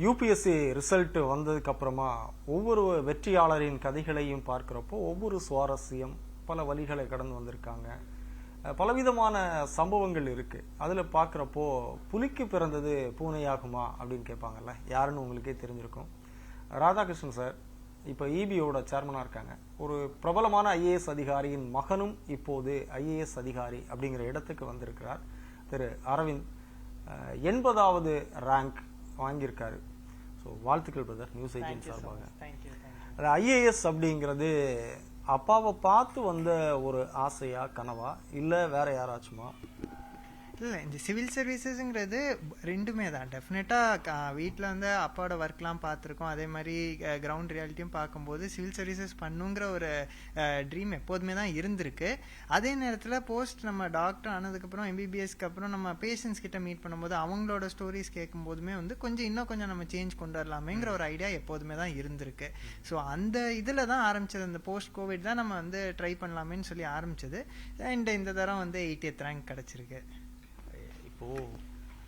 UPSC result வந்ததுக்கு அப்புறமா ஒவ்வொரு வெற்றியாளரின் கதைகளையும் பார்க்கிறப்போ ஒவ்வொரு சுவாரஸ்யம் பல வழிகளை கடந்து வந்திருக்காங்க. பலவிதமான சம்பவங்கள் இருக்கு. அதுல பார்க்கிறப்போ புலிக்கு பிறந்தது பூனையாகுமா அப்படின்னு கேட்பாங்கல்ல, யாருன்னு உங்களுக்கே தெரிஞ்சிருக்கும். ராதாகிருஷ்ணன் சார் இப்போ இபியோட சேர்மனா இருக்காங்க. ஒரு பிரபலமான ஐஏஎஸ் அதிகாரியின் மகனும் இப்போது ஐஏஎஸ் அதிகாரி அப்படிங்கிற இடத்துக்கு வந்திருக்கிறார். திரு அரவிந்த் 80வது ரேங்க் வாங்கியிருக்காரு. ஸோ வாழ்த்துக்கள் பிரதர், நியூஸ் 18 சார்பாக. அது ஐஏஎஸ் அப்படிங்கிறது அப்பாவை பார்த்து வந்த ஒரு ஆசையா, கனவா, இல்லை வேற யாராச்சுமா? இல்லை, இந்த சிவில் சர்வீசஸ்ங்கிறது ரெண்டுமே தான். டெஃபினட்டாக வீட்டில் வந்து அப்பாவோட ஒர்க்லாம் பார்த்துருக்கோம். அதே மாதிரி கிரவுண்ட் ரியாலிட்டியும் பார்க்கும்போது சிவில் சர்வீசஸ் பண்ணுங்கிற ஒரு ட்ரீம் எப்போதுமே தான் இருந்திருக்கு. அதே நேரத்தில் போஸ்ட் நம்ம டாக்டர் ஆனதுக்கப்புறம் எம்பிபிஎஸ்க்கு அப்புறம் நம்ம பேஷண்ட்ஸ் கிட்ட மீட் பண்ணும்போது அவங்களோட ஸ்டோரிஸ் கேட்கும்போதுமே வந்து இன்னும் கொஞ்சம் நம்ம சேஞ்ச் கொண்டு வரலாமேங்கிற ஒரு ஐடியா எப்போதுமே தான் இருந்திருக்கு. ஸோ அந்த இதில் தான் ஆரம்பிச்சது. அந்த போஸ்ட் கோவிட் தான் நம்ம வந்து ட்ரை பண்ணலாமேன்னு சொல்லி ஆரம்பிச்சது. அண்ட் இந்த தரம் வந்து 80th ரேங்க் கிடச்சிருக்கு. இப்போ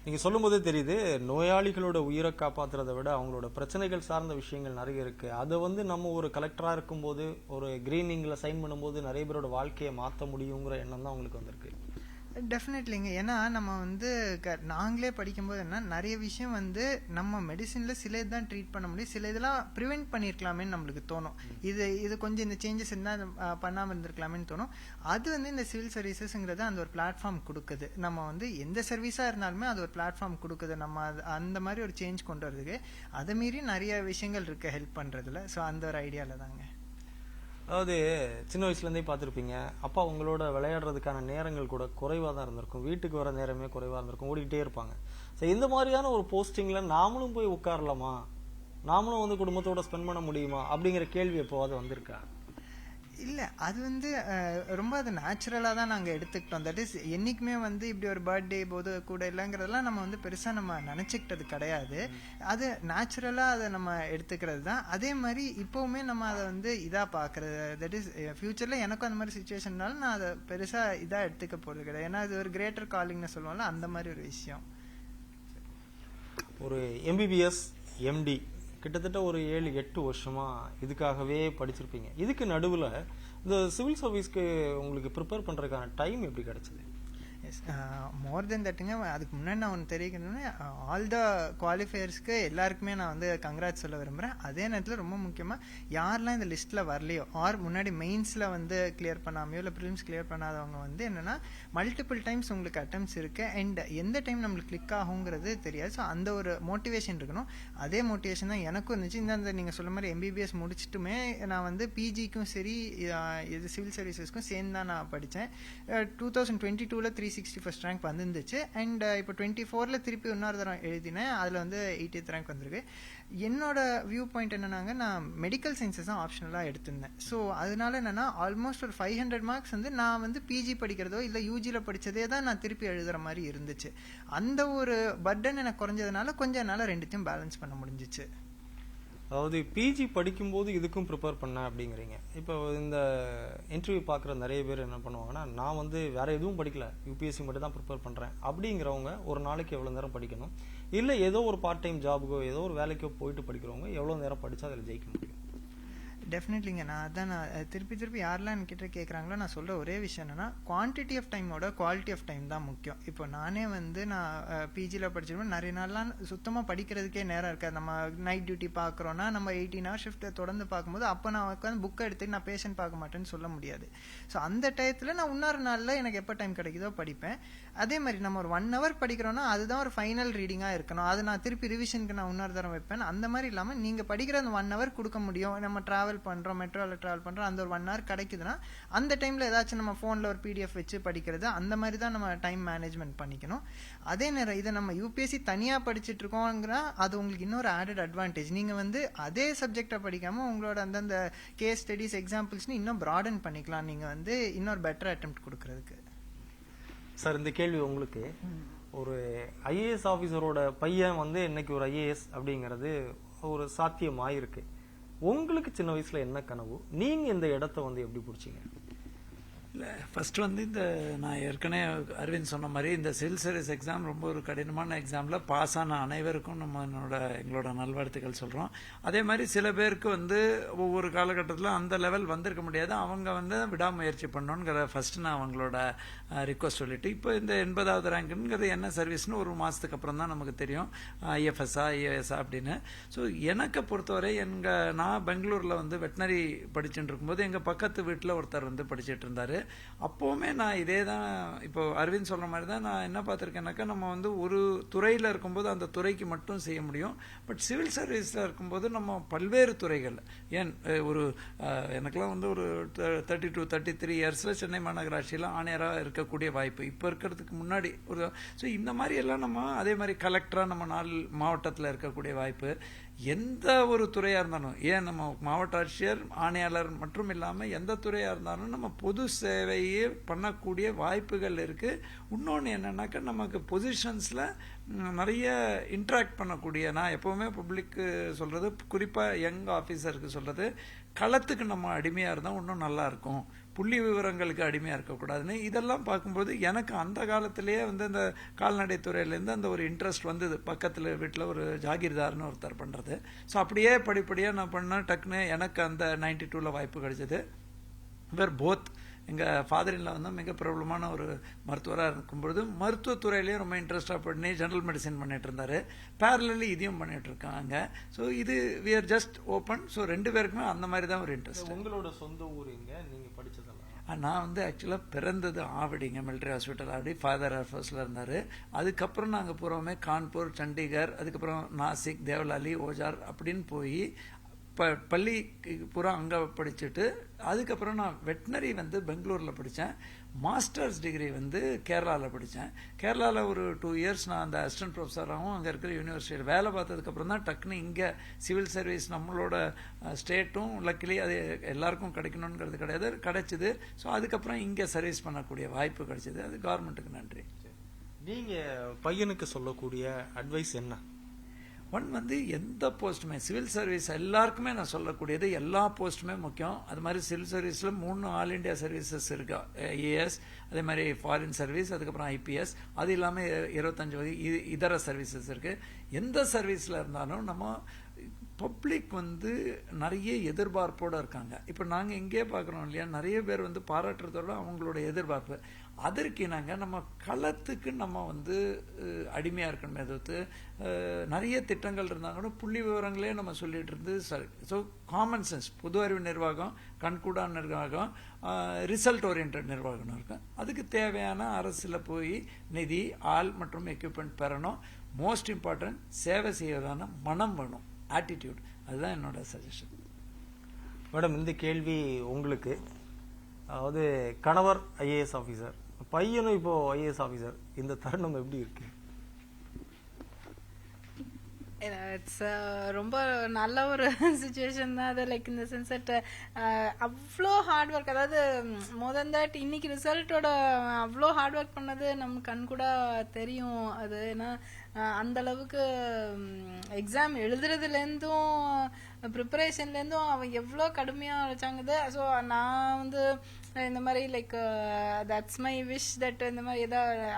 நீங்க சொல்லும் போதே தெரியுது, நோயாளிகளோட உயிரை காப்பாத்துறதை விட அவங்களோட பிரச்சனைகள் சார்ந்த விஷயங்கள் நிறைய இருக்கு. அதை வந்து நம்ம ஒரு கலெக்டரா இருக்கும்போது ஒரு கிரீனிங்ல சைன் பண்ணும்போது நிறைய பேரோட வாழ்க்கையை மாற்ற முடியுங்கிற எண்ணம் தான் உங்களுக்கு வந்திருக்கு. டெஃபினெட்லிங்க. ஏன்னா நம்ம வந்து நாங்களே படிக்கும்போது என்ன நிறைய விஷயம் வந்து நம்ம மெடிசின்ல சில இதுதான் ட்ரீட் பண்ண முடியும், சில இதெல்லாம் ப்ரிவென்ட் பண்ணியிருக்கலாமேன்னு நம்மளுக்கு தோணும். இது கொஞ்சம் இந்த சேஞ்சஸ் இருந்தால் பண்ணாமல் இருந்திருக்கலாமேன்னு தோணும். அது வந்து இந்த சிவில் சர்வீசஸ்ங்கிறது அந்த ஒரு பிளாட்ஃபார்ம் கொடுக்குது. நம்ம வந்து எந்த சர்வீஸாக இருந்தாலுமே அது ஒரு பிளாட்ஃபார்ம் கொடுக்குது. நம்ம அந்த மாதிரி ஒரு சேஞ்ச் கொண்டு வரதுக்கு அதை மீறி நிறைய விஷயங்கள் இருக்கு ஹெல்ப் பண்ணுறதுல. ஸோ அந்த ஒரு ஐடியாவில் தாங்க. அதாவது சின்ன வயசுலேருந்தே பார்த்துருப்பீங்க, அப்பா உங்களோட விளையாடுறதுக்கான நேரங்கள் கூட குறைவாக தான் இருந்திருக்கும். வீட்டுக்கு வர நேரமே குறைவாக இருந்திருக்கும், ஓடிக்கிட்டே இருப்பாங்க. ஸோ இந்த மாதிரியான ஒரு போஸ்டிங்கில் நாமளும் போய் உட்காரலாமா, நாமளும் வந்து குடும்பத்தோட ஸ்பெண்ட் பண்ண முடியுமா அப்படிங்கிற கேள்வி எப்போவாது வந்திருக்கா? இல்லை, அது வந்து ரொம்ப அது நேச்சுரலாக தான் நாங்கள் எடுத்துக்கிட்டோம். தட் இஸ் என்றைக்குமே வந்து இப்படி ஒரு பர்த்டே போது கூட இல்லைங்கிறதெல்லாம் நம்ம வந்து பெருசாக நம்ம நினச்சிக்கிட்டது கிடையாது. அது நேச்சுரலாக அதை நம்ம எடுத்துக்கிறது தான். அதே மாதிரி இப்போவுமே நம்ம அதை வந்து இதாக பார்க்குறது. தட் இஸ் ஃப்யூச்சரில் எனக்கும் அந்த மாதிரி சுச்சுவேஷன்னாலும் நான் அதை பெருசாக இதாக எடுத்துக்க போகிறது கிடையாது. ஏன்னா அது ஒரு கிரேட்டர் காலிங்னு சொல்லுவோம்ல, அந்த மாதிரி ஒரு விஷயம். ஒரு எம்பிபிஎஸ் எம்டி கிட்டத்தட்ட ஒரு 7-8 வருஷமா இதுக்காகவே படிச்சிருப்பீங்க. இதுக்கு நடுவில் இந்த சிவில் சர்வீஸ்க்கு உங்களுக்கு ப்ரிப்பேர் பண்ணுறதுக்கான டைம் எப்படி கிடைச்சது? மோர் தென் தட்டுங்க. அதுக்கு முன்னாடி நான் ஒன்று தெரிவிக்கணும்னா, ஆல் த குவாலிஃபயர்ஸ்க்கு எல்லாருக்குமே நான் வந்து கங்க்ராட்ஸ் சொல்ல விரும்புகிறேன். அதே நேரத்தில் ரொம்ப முக்கியமாக யாரெல்லாம் இந்த லிஸ்ட்டில் வரலையோ ஆர் முன்னாடி மெயின்ஸில் வந்து கிளியர் பண்ணாமையோ இல்லை ப்ரிலிம்ஸ் கிளியர் பண்ணாதவங்க வந்து என்னென்னா மல்டிபிள் டைம்ஸ் உங்களுக்கு அட்டெம்ப்ட்ஸ் இருக்குது அண்ட் எந்த டைம் நம்மளுக்கு கிளிக் ஆகுங்கிறது தெரியாது. ஸோ அந்த ஒரு மோட்டிவேஷன் இருக்கணும். அதே மோட்டிவேஷன் தான் எனக்கும் இருந்துச்சு. இந்த நீங்கள் சொல்ல மாதிரி எம்பிபிஎஸ் முடிச்சுட்டுமே நான் வந்து பிஜிக்கும் சரி இது சிவில் சர்வீசஸ்க்கும் சேர்ந்து தான் நான் படித்தேன். 2022 361st ரேங்க் வந்துருந்துச்சு. அண்ட் இப்போ 24ல் திருப்பி இன்னொரு தரம் எழுதினேன். அதில் வந்து 80th ரேங்க் வந்திருக்கு. என்னோட வியூ பாயிண்ட் என்னன்னாங்க, நான் மெடிக்கல் சயின்ஸஸ் தான் ஆப்ஷனலாக எடுத்திருந்தேன். ஸோ அதனால என்னென்னா ஆல்மோஸ்ட் ஒரு 500 மார்க்ஸ் வந்து நான் வந்து பிஜி படிக்கிறதோ இல்லை யூஜியில் படித்ததே தான் நான் திருப்பி எழுதுகிற மாதிரி இருந்துச்சு. அந்த ஒரு பர்டன் எனக்கு குறைஞ்சதுனால கொஞ்சம் என்னால் ரெண்டுத்தையும் பேலன்ஸ் பண்ண முடிஞ்சிச்சு. அதாவது பிஜி படிக்கும்போது இதுக்கும் ப்ரிப்பேர் பண்ணேன் அப்படிங்கிறீங்க. இப்போ இந்த இன்டர்வியூ பார்க்குற நிறைய பேர் என்ன பண்ணுவாங்கன்னா, நான் வந்து வேற எதுவும் படிக்கல, யூபிஎஸ்சி மட்டும் தான் ப்ரிப்பேர் பண்ணுறேன் அப்படிங்கிறவங்க ஒரு நாளைக்கு எவ்வளோ நேரம் படிக்கணும், இல்லை ஏதோ ஒரு பார்ட் டைம் ஜாபுக்கோ ஏதோ ஒரு வேலைக்கோ போயிட்டு படிக்கிறவங்க எவ்வளோ நேரம் படித்தா அதில் ஜெயிக்க முடியும்? டெஃபினெட்லிங்க. நான் திருப்பி யாரெல்லாம் என்கிட்ட கேட்குறாங்களோ நான் சொல்கிற ஒரே விஷயம் என்னென்னா, குவான்டிட்டி ஆஃப் டைமோட குவாலிட்டி ஆஃப் டைம் தான் முக்கியம். இப்போ நானே வந்து நான் பிஜியில் படிச்சிருப்பேன். நிறைய நாள்லாம் சுத்தமாக படிக்கிறதுக்கே நேரம் இருக்காது. நம்ம நைட் டியூட்டி பார்க்குறோன்னா நம்ம 18 hour ஷிஃப்ட்டை தொடர்ந்து பார்க்கும்போது அப்போ நான் உட்காந்து புக்கை எடுத்துட்டு நான் பேஷண்ட் பார்க்க மாட்டேன்னு சொல்ல முடியாது. ஸோ அந்த டயத்தில் நான் இன்னொரு நாளில் எனக்கு எப்போ டைம் கிடைக்குதோ படிப்பேன். அதே மாதிரி நம்ம ஒரு 1 hour படிக்கிறோன்னா அதுதான் ஒரு ஃபைனல் ரீடிங்காக இருக்கணும். அது நான் திருப்பி ரிவிஷனுக்கு நான் இன்னொரு தரம் வைப்பேன். அந்த மாதிரி இல்லாமல் நீங்கள் படிக்கிற அந்த 1 hour கொடுக்க முடியும். நம்ம ட்ராவல் பண்ணுறோம், மெட்ரோவில் ட்ராவல் பண்ணுறோம், அந்த ஒரு 1 hour கிடைக்குதுன்னா அந்த டைமில் ஏதாச்சும் நம்ம ஃபோனில் ஒரு பிடிஎஃப் வச்சு படிக்கிறது, அந்த மாதிரி தான் நம்ம டைம் மேனேஜ்மெண்ட் பண்ணிக்கணும். அதே நேரம் இதை நம்ம யூபிஎஸ்சி தனியாக படிச்சுட்டு இருக்கோங்கிற அது உங்களுக்கு இன்னொரு ஆடட் அட்வான்டேஜ். நீங்கள் வந்து அதே சப்ஜெக்டை படிக்காமல் உங்களோட அந்தந்த கேஸ் ஸ்டடிஸ் எக்ஸாம்பிள்ஸ்னு இன்னும் ப்ராடன் பண்ணிக்கலாம். நீங்கள் வந்து இன்னொரு பெட்டர் அட்டெம்ப்ட் கொடுக்கறதுக்கு. சார், இந்த கேள்வி உங்களுக்கு, ஒரு ஐஏஎஸ் ஆஃபீஸரோட பையன் வந்து இன்னைக்கு ஒரு ஐஏஎஸ் அப்படிங்கிறது ஒரு சாத்தியமாயிருக்கு. உங்களுக்கு சின்ன வயசுல என்ன கனவு, நீங்க இந்த இடத்த வந்து எப்படி பிடிச்சிங்க? இல்லை ஃபஸ்ட்டு வந்து இந்த நான் ஏற்கனவே அரவிந்த் சொன்ன மாதிரி இந்த சிவில் சர்வீஸ் எக்ஸாம் ரொம்ப ஒரு கடினமான எக்ஸாமில் பாஸ் ஆன அனைவருக்கும் எங்களோட நல்வாழ்த்துக்கள் சொல்கிறோம். அதே மாதிரி சில பேருக்கு வந்து ஒவ்வொரு காலகட்டத்தில் அந்த லெவல் வந்திருக்க முடியாது, அவங்க வந்து விடாமுயற்சி பண்ணணுங்கிற ஃபஸ்ட்டு நான் அவங்களோட ரிக்வஸ்ட் சொல்லிட்டு, இப்போ இந்த 80வது ரேங்க்குங்கிறது என்ன சர்வீஸ்னு ஒரு மாதத்துக்கு அப்புறம் தான் நமக்கு தெரியும், ஐஎஃப்எஸ்ஆ ஐஏஎஸ்ஆ அப்படின்னு. ஸோ எனக்கு பொறுத்தவரை நான் பெங்களூரில் வந்து வெட்டினரி படிச்சுட்டு இருக்கும்போது எங்கள் பக்கத்து வீட்டில் ஒருத்தர் வந்து படிச்சுட்டு இருந்தார். அப்போவுமே நான் இதே தான் இப்போ அரவிந்த் சொல்கிற மாதிரி தான் நான் என்ன பார்த்துருக்கேன்னாக்கா, நம்ம வந்து ஒரு துறையில் இருக்கும்போது அந்த துறைக்கு மட்டும் செய்ய முடியும். பட் சிவில் சர்வீஸில் இருக்கும்போது நம்ம பல்வேறு துறைகள், ஏன் ஒரு எனக்குலாம் வந்து ஒரு 32-33 இயர்ஸில் சென்னை மாநகராட்சியில் ஆணையராக இருக்கக்கூடிய வாய்ப்பு இப்போ இருக்கிறதுக்கு முன்னாடி ஒரு. ஸோ இந்த மாதிரி எல்லாம் நம்ம அதே மாதிரி கலெக்டராக நம்ம 4 மாவட்டத்தில் இருக்கக்கூடிய வாய்ப்பு, எந்த ஒரு துறையாக இருந்தாலும், ஏன் நம்ம மாவட்ட ஆட்சியர் ஆணையாளர் மற்றும் இல்லாமல் எந்த துறையாக இருந்தாலும் நம்ம பொது சேவையே பண்ணக்கூடிய வாய்ப்புகள் இருக்குது. இன்னொன்று என்னன்னாக்கா, நமக்கு பொசிஷன்ஸில் நிறைய இன்ட்ராக்ட் பண்ணக்கூடிய, நான் எப்போவுமே பப்ளிக்கு சொல்கிறது, குறிப்பாக யங் ஆஃபீஸருக்கு சொல்கிறது, களத்துக்கு நம்ம அடிமையாக இருந்தால் இன்னும் நல்லாயிருக்கும், புள்ளி விவரங்களுக்கு அடிமையாக இருக்கக்கூடாதுன்னு. இதெல்லாம் பார்க்கும்போது எனக்கு அந்த காலத்திலேயே வந்து இந்த கால்நடை துறையிலேருந்து அந்த ஒரு இன்ட்ரெஸ்ட் வந்தது. பக்கத்தில் வீட்டில் ஒரு ஜாகிர்தார்னு ஒருத்தர் பண்ணுறது. ஸோ அப்படியே படிப்படியாக நான் பண்ணேன். டக்குன்னு எனக்கு அந்த 92ல் வாய்ப்பு கிடைச்சது. வேர் போத் எங்கள் ஃபாதரின்ல வந்து மிக பிரபலமான ஒரு மருத்துவராக இருக்கும்பொழுது மருத்துவத்துறையிலேயே ரொம்ப இன்ட்ரெஸ்டாக பண்ணி ஜெனரல் மெடிசின் பண்ணிட்டு இருந்தார். பேரலி இதையும் பண்ணிட்டு இருக்காங்க. ஸோ இது we are just open. So 2 பேருக்குமே அந்த மாதிரி தான் ஒரு இன்ட்ரெஸ்ட். உங்களோட சொந்த ஊர் எங்க, நீங்கள் படித்ததெல்லாம்? நான் வந்து ஆக்சுவலாக பிறந்தது ஆவடிங்க, மிலிட்ரி ஹாஸ்பிட்டல் ஆவடி. ஃபாதர் ஏர்ஃபோர்ஸில் இருந்தார். அதுக்கப்புறம் நாங்கள் பூராமே கான்பூர், சண்டிகர், அதுக்கப்புறம் நாசிக், தேவலாலி, ஓஜார் அப்படின்னு போய் பள்ளி பூரா அங்கே படிச்சுட்டு, அதுக்கப்புறம் நான் வெட்டினரி வந்து பெங்களூரில் படித்தேன். மாஸ்டர்ஸ் டிகிரி வந்து கேரளாவில் படித்தேன். கேரளாவில் ஒரு 2 இயர்ஸ் நான் அந்த அசிஸ்டன்ட் ப்ரொஃபஸராகவும் அங்கே இருக்கிற யூனிவர்சிட்டியில் வேலை பார்த்ததுக்கப்புறம் தான் டக்குன்னு இங்கே சிவில் சர்வீஸ் நம்மளோட ஸ்டேட்டும் லக்கிலி அது எல்லாருக்கும் கிடைக்கணுங்கிறது கிடையாது, கிடைச்சிது. ஸோ அதுக்கப்புறம் இங்கே சர்வீஸ் பண்ணக்கூடிய வாய்ப்பு கிடைச்சிது. அது கவர்மெண்ட்டுக்கு நன்றி. நீங்கள் பையனுக்கு சொல்லக்கூடிய அட்வைஸ் என்ன? ஒன் வந்து எந்த போஸ்ட்டுமே, சிவில் சர்வீஸ் எல்லாருக்குமே நான் சொல்லக்கூடியது, எல்லா போஸ்ட்டுமே முக்கியம். அது மாதிரி சிவில் சர்வீஸில் 3 ஆல் இண்டியா சர்வீசஸ் இருக்கா, ஏஎஸ், அதே மாதிரி ஃபாரின் சர்வீஸ், அதுக்கப்புறம் ஐபிஎஸ், அது இல்லாமல் 25 வகை இதர சர்வீசஸ் இருக்குது. எந்த சர்வீஸில் இருந்தாலும் நம்ம பப்ளிக் வந்து நிறைய எதிர்பார்ப்போடு இருக்காங்க. இப்போ நாங்கள் இங்கே பார்க்குறோம் இல்லையா, நிறைய பேர் வந்து பாராட்டுறதோட அவங்களோட எதிர்பார்ப்பு. அதற்கு நாங்கள் நம்ம களத்துக்கு நம்ம வந்து அடிமையாக இருக்கணுமே தவிர்த்து நிறைய திட்டங்கள் இருந்தாங்கன்னா புள்ளி விவரங்களே நம்ம சொல்லிட்டு இருந்து சரி. ஸோ காமன் சென்ஸ், பொது அறிவு நிர்வாகம், கண்கூடான நிர்வாகம், ரிசல்ட் ஓரியன்ட் நிர்வாகம் இருக்கும். அதுக்கு தேவையான அரசில் போய் நிதி, ஆள் மற்றும் எக்யூப்மெண்ட் பெறணும். மோஸ்ட் இம்பார்ட்டன்ட் சேவை செய்வதான மனம் வேணும், ஆட்டிடியூட். அதுதான் என்னோட சஜஷன். மேடம், இந்த கேள்வி உங்களுக்கு, அதாவது கணவர் ஐஏஎஸ் ஆஃபீஸர், பையனும் இப்போ ஐஏஎஸ் ஆஃபீஸர், இந்த தருணம் எப்படி இருக்கு? இட்ஸ் ரொம்ப நல்ல ஒரு சுச்சுவேஷன் தான் அது. லைக் இந்த சென்ஸ் தட் அவ்வளோ ஹார்ட் ஒர்க், அதாவது மோர் தென் தட் இன்னைக்கு ரிசல்ட்டோட அவ்வளோ ஹார்ட் ஒர்க் பண்ணது நம்ம கண் கூட தெரியும். அது ஏன்னா அந்த அளவுக்கு எக்ஸாம் எழுதுறதுலேருந்தும் ப்ரிப்பரேஷன்லேருந்தும் அவன் எவ்வளோ கடுமையாக வச்சாங்குது. ஸோ நான் வந்து இந்த மாதிரி like that's my wish that இந்த மாதிரி ஏதாவது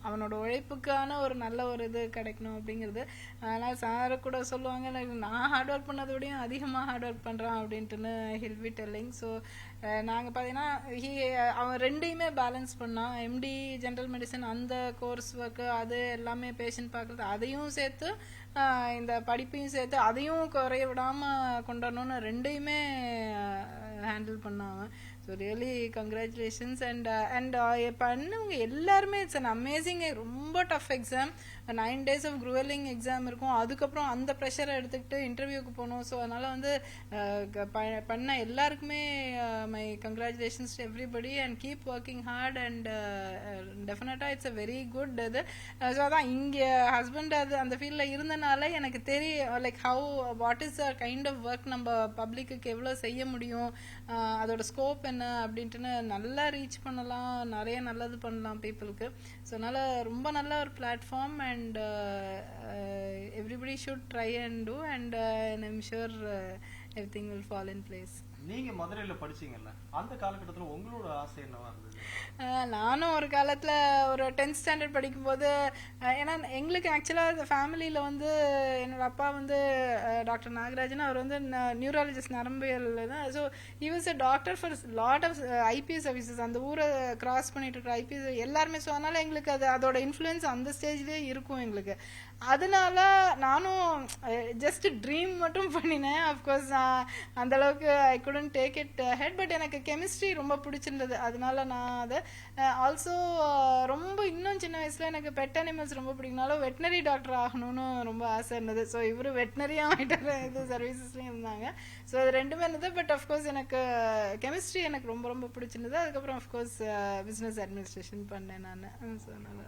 அவனோட உழைப்புக்கான ஒரு நல்ல ஒரு இது கிடைக்கணும் அப்படிங்கிறது. அதனால் சாரை கூட சொல்லுவாங்க, நான் ஹார்ட் ஒர்க் பண்ணதோடையும் அதிகமாக ஹார்ட் ஒர்க் பண்ணுறான் அப்படின்ட்டுன்னு ஹில் பி டெல்லிங். ஸோ நாங்கள் பார்த்தீங்கன்னா அவன் 2யுமே பேலன்ஸ் பண்ணான். எம்டி ஜென்ரல் மெடிசன் அந்த கோர்ஸ் ஒர்க்கு, அது எல்லாமே பேஷண்ட் பார்க்குறது, அதையும் சேர்த்து இந்த படிப்பையும் சேர்த்து அதையும் குறைய விடாமல் கொண்டாடணும்னு 2யுமே ஹேண்டில் பண்ணாங்க. So really congratulations. அண்ட் பண்ணவங்க எல்லாருமே இட்ஸ் அன் அமேசிங், ரொம்ப tough exam. 9 days of grueling exam இருக்கும். அதுக்கப்புறம் அந்த ப்ரெஷரை எடுத்துக்கிட்டு இன்டர்வியூக்கு போகணும். ஸோ அதனால் வந்து பண்ண எல்லாருக்குமே my congratulations to everybody and keep working hard அண்ட் டெஃபினட்டாக இட்ஸ் அ வெரி குட் இது. ஸோ அதான் இங்கே ஹஸ்பண்ட் அது அந்த ஃபீல்டில் இருந்தனால எனக்கு தெரியும் like how what is the kind of work நம்ம பப்ளிக்கு எவ்வளோ செய்ய முடியும், அதோட ஸ்கோப் என்ன அப்படின்ட்டுன்னு நல்லா ரீச் பண்ணலாம், நிறைய நல்லது பண்ணலாம் பீப்புளுக்கு. ஸோ அதனால் ரொம்ப நல்ல ஒரு platform and everybody should try and do and I'm sure everything will fall in place. நீங்க மதுரையில படிச்சீங்கல்ல, அந்த காலகட்டத்துல உங்களோட ஆசை என்னவா இருந்தது? நானும் ஒரு காலத்துல ஒரு 10th ஸ்டாண்டர்ட் படிக்கும்போது ஏன்னா எங்களுக்கு ஆக்சுவலா ஃபேமிலியில வந்து என்னோட அப்பா வந்து டாக்டர் நாகராஜன், அவர் வந்து நியூராலஜிஸ்ட், நரம்பியல் தான். So he was a doctor for lot of IPS officers, அந்த ஊரை கிராஸ் பண்ணிட்டு இருக்கிற ஐபிஎஸ் எல்லாருமே. ஸோ அதனால எங்களுக்கு அதோட இன்ஃப்ளூயன்ஸ் அந்த ஸ்டேஜ்லேயே இருக்கும் எங்களுக்கு. அதனால நானும் ஜஸ்ட் ட்ரீம் மட்டும் பண்ணினேன். அஃப்கோர்ஸ் அந்த அளவுக்கு ஐ couldn't take it head. But எனக்கு கெமிஸ்ட்ரி ரொம்ப பிடிச்சிருந்தது, அதனால நான் அதை ஆல்சோ ரொம்ப இன்னும் சின்ன வயசுல எனக்கு பெட் அனிமல்ஸ் ரொம்ப பிடிக்குனாலும் வெட்டினரி டாக்டர் ஆகணும்னு ரொம்ப ஆசை இருந்தது. ஸோ இவரு வெட்டினரியாக ஆகிட்டாரு, இது சர்வீசஸ்லையும் இருந்தாங்க. ஸோ அது ரெண்டுமே இருந்தது. பட் அஃப்கோர்ஸ் எனக்கு கெமிஸ்ட்ரி எனக்கு ரொம்ப ரொம்ப பிடிச்சிருந்தது. அதுக்கப்புறம் அஃப்கோர்ஸ் பிஸ்னஸ் அட்மினிஸ்ட்ரேஷன் பண்ணேன் நான். ஸோ அதனால